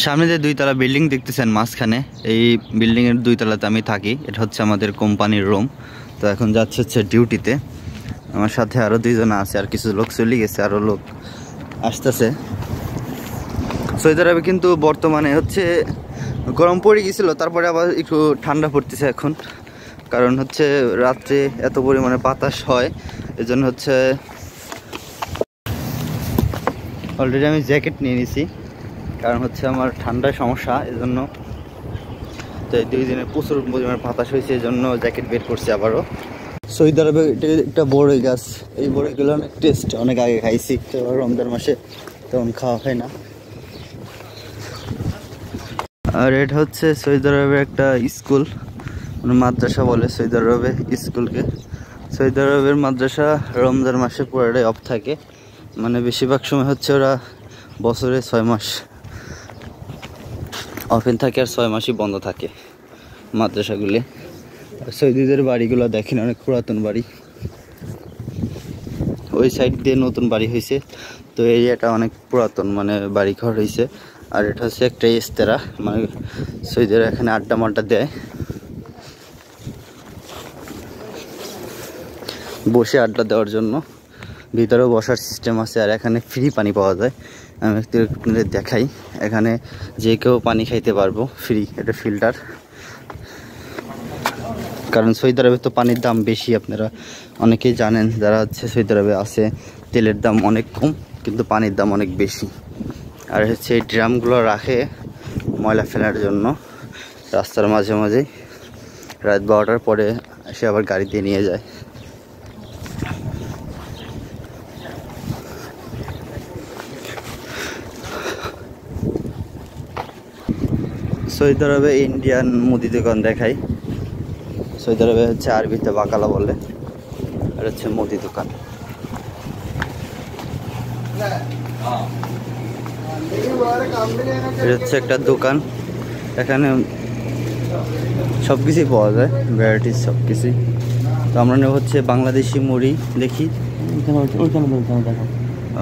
সামনে যে দুইতলা বিল্ডিং দেখতেছেন মাঝখানে, এই বিল্ডিং এর দুইতলাতে আমি থাকি। এটা হচ্ছে আমাদের কোম্পানির রুম। তো এখন যাচ্ছে হচ্ছে ডিউটিতে। আমার সাথে আরো দুইজন আছে, আর কিছু লোক চলে গেছে, আরো লোক আসতেছে। সৌদি আরবে কিন্তু বর্তমানে হচ্ছে গরম পড়ে গেছিল, তারপরে আবার একটু ঠান্ডা পড়তেছে এখন। কারণ হচ্ছে রাত্রে এত পরিমাণে বাতাস হয়, এজন্য হচ্ছে অলরেডি আমি জ্যাকেট নিয়ে নিছি, কারণ হচ্ছে আমার ঠান্ডার সমস্যা, এজন্য। তো এই 2 দিনে প্রচুর পরিমাণে বাতাস হয়েছে, এই জন্য জ্যাকেট বের করছি আবারও। সৌদি আরবে একটা বড়ই গাছ, এই বড়ইগুলো অনেক টেস্ট, অনেক আগে খাইছি, তো রমজান মাসে তেমন খাওয়া হয় না। আর এটা হচ্ছে সৌদি আরবের একটা স্কুল, মানে মাদ্রাসা বলে সৌদি আরবে স্কুলকে। সৌদি আরবের মাদ্রাসা রমজান মাসে পুরোটাই অফ থাকে, মানে বেশিরভাগ সময় হচ্ছে ওরা বছরে 6 মাস অফেন থাকে, আর 6 মাসই বন্ধ থাকে মাদ্রাসাগুলি। সৌদিদের বাড়িগুলো দেখেন, অনেক পুরাতন বাড়ি। ওই সাইড দিয়ে নতুন বাড়ি হয়েছে, তো এরিয়াটা অনেক পুরাতন, মানে বাড়ি ঘর হয়েছে। আর এটা হচ্ছে একটা ইস্তেরা, মানে সৌদিরা এখানে আড্ডা মাড্ডা দেয়, বসে আড্ডা দেওয়ার জন্য। ভিতরেও বসার সিস্টেম আছে, আর এখানে ফ্রি পানি পাওয়া যায়। আমি আপনাদের দেখাই, এখানে যে কেউ পানি খাইতে পারবো ফ্রি, এটা ফিল্টার। কারণ সৌদি আরবে তো পানির দাম বেশি, আপনারা অনেকেই জানেন যারা হচ্ছে সৌদি আরবে আছে। তেলের দাম অনেক কম, কিন্তু পানির দাম অনেক বেশি। আর হচ্ছে এই ড্রামগুলো রাখে ময়লা ফেলার জন্য রাস্তার মাঝে মাঝেই, রাত 12টার পরে এসে আবার গাড়ি দিয়ে নিয়ে যায়। সৌদি আরবে ইন্ডিয়ান মুদি দোকান দেখাই। সৌদি আরবে হচ্ছে আরবিতে বাকালা বলে, আর হচ্ছে মুদি দোকান। এটা হচ্ছে একটা দোকান, এখানে সবকিছুই পাওয়া যায়, ভ্যারাইটিস সবকিছুই। তো আমরা নেব হচ্ছে বাংলাদেশি মুড়ি, দেখি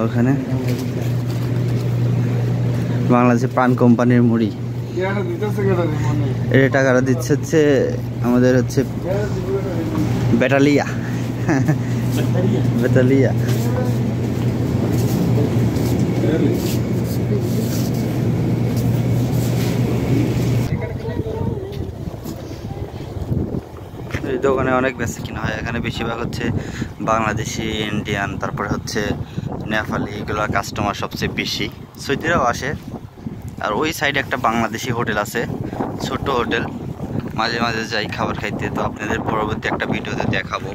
ওখানে বাংলাদেশি পান কোম্পানির মুড়ি। এটা টাকাটা দিচ্ছে হচ্ছে আমাদের হচ্ছে ব্যাটালিয়া ব্যাটালিয়া। এই দোকানে অনেক বেশি কিনা হয়, এখানে বেশিরভাগ হচ্ছে বাংলাদেশি, ইন্ডিয়ান, তারপরে হচ্ছে নেপালি, এগুলো কাস্টমার সবচেয়ে বেশি। সৌদিরাও আসে। আর ওই সাইডে একটা বাংলাদেশি হোটেল আছে, ছোট হোটেল, মাঝে মাঝে যাই খাবার খাইতে। তো আপনাদের পরবর্তী একটা ভিডিওতে দেখাবো।